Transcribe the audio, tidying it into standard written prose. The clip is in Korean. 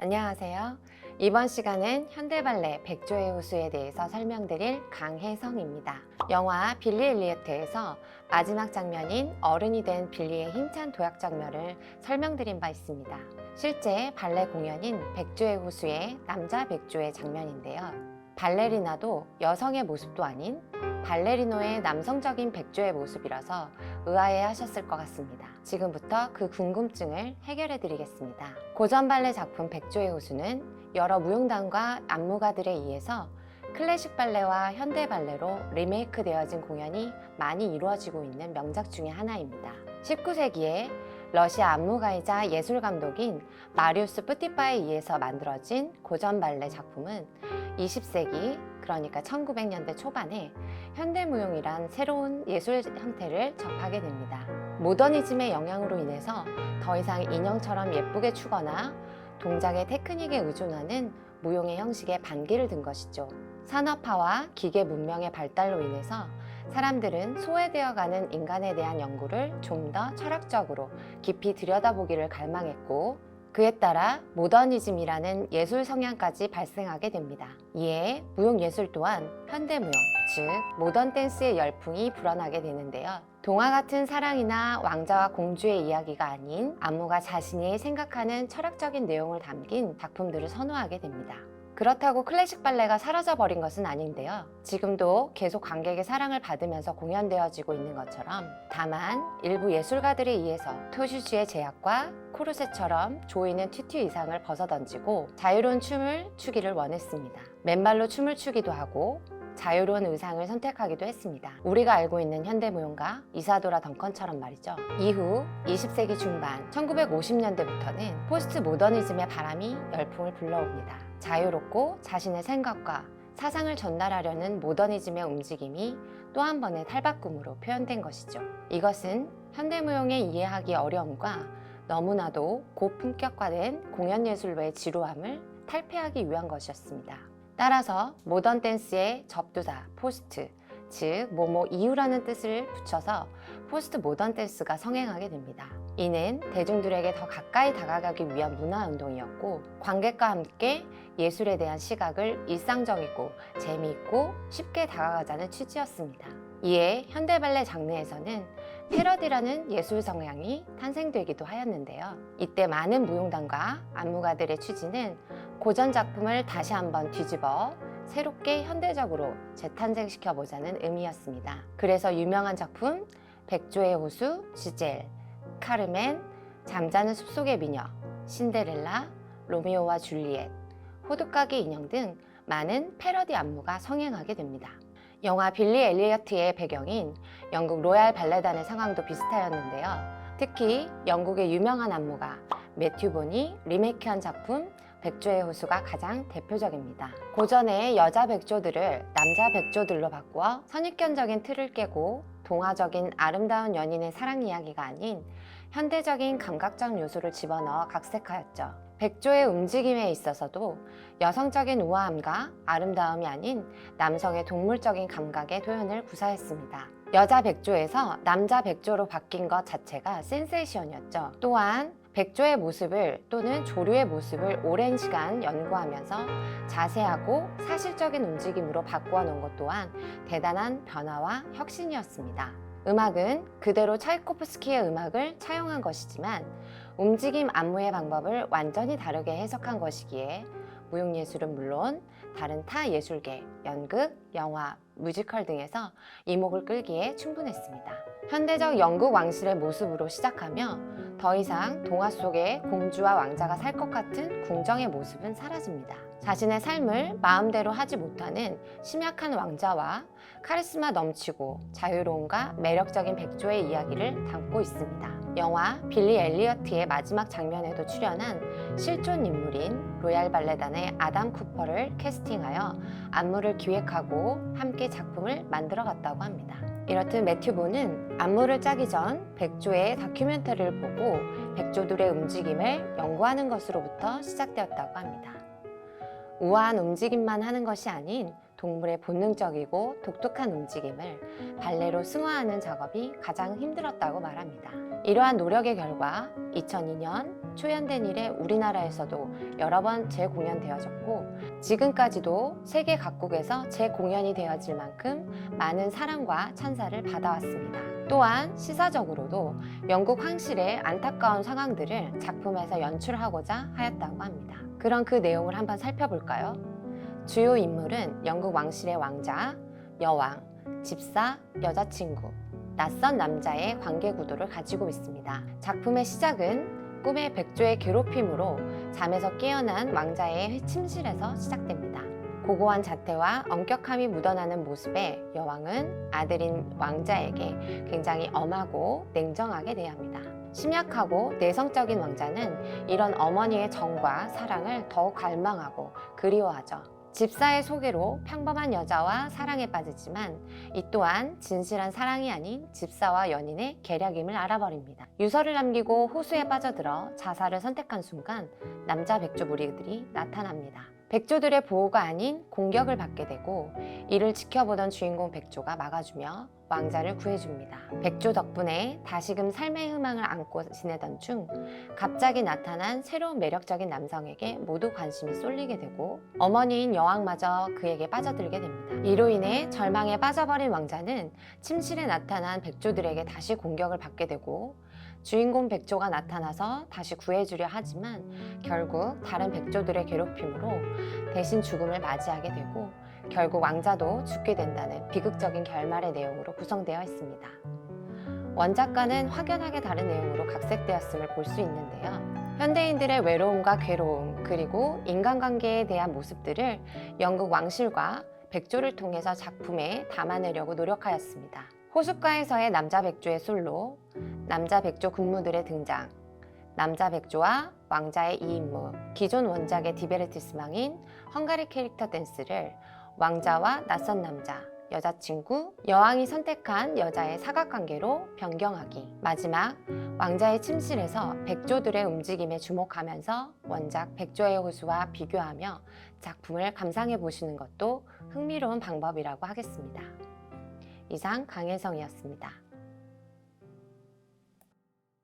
안녕하세요. 이번 시간은 현대발레 백조의 호수에 대해서 설명드릴 강혜성입니다. 영화 빌리 엘리어트에서 마지막 장면인 어른이 된 빌리의 힘찬 도약 장면을 설명드린 바 있습니다. 실제 발레 공연인 백조의 호수의 남자 백조의 장면인데요. 발레리나도 여성의 모습도 아닌 발레리노의 남성적인 백조의 모습이라서 의아해 하셨을 것 같습니다. 지금부터 그 궁금증을 해결해 드리겠습니다. 고전 발레 작품 백조의 호수는 여러 무용단과 안무가들에 의해서 클래식 발레와 현대 발레로 리메이크 되어진 공연이 많이 이루어지고 있는 명작 중에 하나입니다. 19세기에 러시아 안무가이자 예술감독인 마리우스 뿌티파에 의해서 만들어진 고전 발레 작품은 20세기, 그러니까 1900년대 초반에 현대무용이란 새로운 예술 형태를 접하게 됩니다. 모더니즘의 영향으로 인해서 더 이상 인형처럼 예쁘게 추거나 동작의 테크닉에 의존하는 무용의 형식에 반기를 든 것이죠. 산업화와 기계 문명의 발달로 인해서 사람들은 소외되어가는 인간에 대한 연구를 좀 더 철학적으로 깊이 들여다보기를 갈망했고, 그에 따라 모더니즘이라는 예술 성향까지 발생하게 됩니다. 이에 무용예술 또한 현대무용, 즉 모던 댄스의 열풍이 불어나게 되는데요. 동화 같은 사랑이나 왕자와 공주의 이야기가 아닌 안무가 자신이 생각하는 철학적인 내용을 담긴 작품들을 선호하게 됩니다. 그렇다고 클래식 발레가 사라져버린 것은 아닌데요. 지금도 계속 관객의 사랑을 받으면서 공연되어지고 있는 것처럼, 다만 일부 예술가들에 의해서 토슈즈의 제약과 코르셋처럼 조이는 튜tu 이상을 벗어던지고 자유로운 춤을 추기를 원했습니다. 맨발로 춤을 추기도 하고 자유로운 의상을 선택하기도 했습니다. 우리가 알고 있는 현대무용가 이사도라 덩컨처럼 말이죠. 이후 20세기 중반 1950년대부터는 포스트 모더니즘의 바람이 열풍을 불러옵니다. 자유롭고 자신의 생각과 사상을 전달하려는 모더니즘의 움직임이 또 한 번의 탈바꿈으로 표현된 것이죠. 이것은 현대무용의 이해하기 어려움과 너무나도 고품격화된 공연예술로의 지루함을 탈피하기 위한 것이었습니다. 따라서 모던 댄스의 접두사 포스트, 즉 뭐뭐 이후라는 뜻을 붙여서 포스트 모던 댄스가 성행하게 됩니다. 이는 대중들에게 더 가까이 다가가기 위한 문화운동이었고, 관객과 함께 예술에 대한 시각을 일상적이고 재미있고 쉽게 다가가자는 취지였습니다. 이에 현대발레 장르에서는 패러디라는 예술 성향이 탄생되기도 하였는데요. 이때 많은 무용단과 안무가들의 취지는 고전 작품을 다시 한번 뒤집어 새롭게 현대적으로 재탄생시켜보자는 의미였습니다. 그래서 유명한 작품 백조의 호수, 지젤, 카르멘, 잠자는 숲속의 미녀, 신데렐라, 로미오와 줄리엣, 호두까기 인형 등 많은 패러디 안무가 성행하게 됩니다. 영화 빌리 엘리어트의 배경인 영국 로얄 발레단의 상황도 비슷하였는데요. 특히 영국의 유명한 안무가 매튜 본이 리메이크한 작품 백조의 호수가 가장 대표적입니다. 고전의 여자 백조들을 남자 백조들로 바꾸어 선입견적인 틀을 깨고 동화적인 아름다운 연인의 사랑 이야기가 아닌 현대적인 감각적 요소를 집어넣어 각색하였죠. 백조의 움직임에 있어서도 여성적인 우아함과 아름다움이 아닌 남성의 동물적인 감각의 표현을 구사했습니다. 여자 백조에서 남자 백조로 바뀐 것 자체가 센세이션이었죠. 또한 백조의 모습을 또는 조류의 모습을 오랜 시간 연구하면서 자세하고 사실적인 움직임으로 바꾸어 놓은 것 또한 대단한 변화와 혁신이었습니다. 음악은 그대로 차이코프스키의 음악을 차용한 것이지만 움직임 안무의 방법을 완전히 다르게 해석한 것이기에 무용예술은 물론 다른 타 예술계, 연극, 영화, 뮤지컬 등에서 이목을 끌기에 충분했습니다. 현대적 영국 왕실의 모습으로 시작하며 더 이상 동화 속에 공주와 왕자가 살 것 같은 궁정의 모습은 사라집니다. 자신의 삶을 마음대로 하지 못하는 심약한 왕자와 카리스마 넘치고 자유로움과 매력적인 백조의 이야기를 담고 있습니다. 영화 빌리 엘리어트의 마지막 장면에도 출연한 실존 인물인 로얄 발레단의 아담 쿠퍼를 캐스팅하여 안무를 기획하고 함께 작품을 만들어갔다고 합니다. 이렇듯 매튜 본은 안무를 짜기 전 백조의 다큐멘터리를 보고 백조들의 움직임을 연구하는 것으로부터 시작되었다고 합니다. 우아한 움직임만 하는 것이 아닌 동물의 본능적이고 독특한 움직임을 발레로 승화하는 작업이 가장 힘들었다고 말합니다. 이러한 노력의 결과 2002년 초연된 이래 우리나라에서도 여러 번 재공연되어졌고 지금까지도 세계 각국에서 재공연이 되어질 만큼 많은 사랑과 찬사를 받아왔습니다. 또한 시사적으로도 영국 황실의 안타까운 상황들을 작품에서 연출하고자 하였다고 합니다. 그럼 그 내용을 한번 살펴볼까요? 주요 인물은 영국 왕실의 왕자, 여왕, 집사, 여자친구, 낯선 남자의 관계 구도를 가지고 있습니다. 작품의 시작은 꿈의 백조의 괴롭힘으로 잠에서 깨어난 왕자의 침실에서 시작됩니다. 고고한 자태와 엄격함이 묻어나는 모습에 여왕은 아들인 왕자에게 굉장히 엄하고 냉정하게 대합니다. 심약하고 내성적인 왕자는 이런 어머니의 정과 사랑을 더욱 갈망하고 그리워하죠. 집사의 소개로 평범한 여자와 사랑에 빠지지만 이 또한 진실한 사랑이 아닌 집사와 연인의 계략임을 알아버립니다. 유서를 남기고 호수에 빠져들어 자살을 선택한 순간 남자 백조 무리들이 나타납니다. 백조들의 보호가 아닌 공격을 받게 되고 이를 지켜보던 주인공 백조가 막아주며 왕자를 구해줍니다. 백조 덕분에 다시금 삶의 희망을 안고 지내던 중 갑자기 나타난 새로운 매력적인 남성에게 모두 관심이 쏠리게 되고 어머니인 여왕마저 그에게 빠져들게 됩니다. 이로 인해 절망에 빠져버린 왕자는 침실에 나타난 백조들에게 다시 공격을 받게 되고 주인공 백조가 나타나서 다시 구해주려 하지만 결국 다른 백조들의 괴롭힘으로 대신 죽음을 맞이하게 되고 결국 왕자도 죽게 된다는 비극적인 결말의 내용으로 구성되어 있습니다. 원작과는 확연하게 다른 내용으로 각색되었음을 볼 수 있는데요. 현대인들의 외로움과 괴로움 그리고 인간관계에 대한 모습들을 영국 왕실과 백조를 통해서 작품에 담아내려고 노력하였습니다. 호숫가에서의 남자 백조의 솔로, 남자 백조 군무들의 등장, 남자 백조와 왕자의 이임무, 기존 원작의 디베르티스망인 헝가리 캐릭터 댄스를 왕자와 낯선 남자, 여자친구, 여왕이 선택한 여자의 사각관계로 변경하기. 마지막, 왕자의 침실에서 백조들의 움직임에 주목하면서 원작 백조의 호수와 비교하며 작품을 감상해 보시는 것도 흥미로운 방법이라고 하겠습니다. 이상 강혜성이었습니다.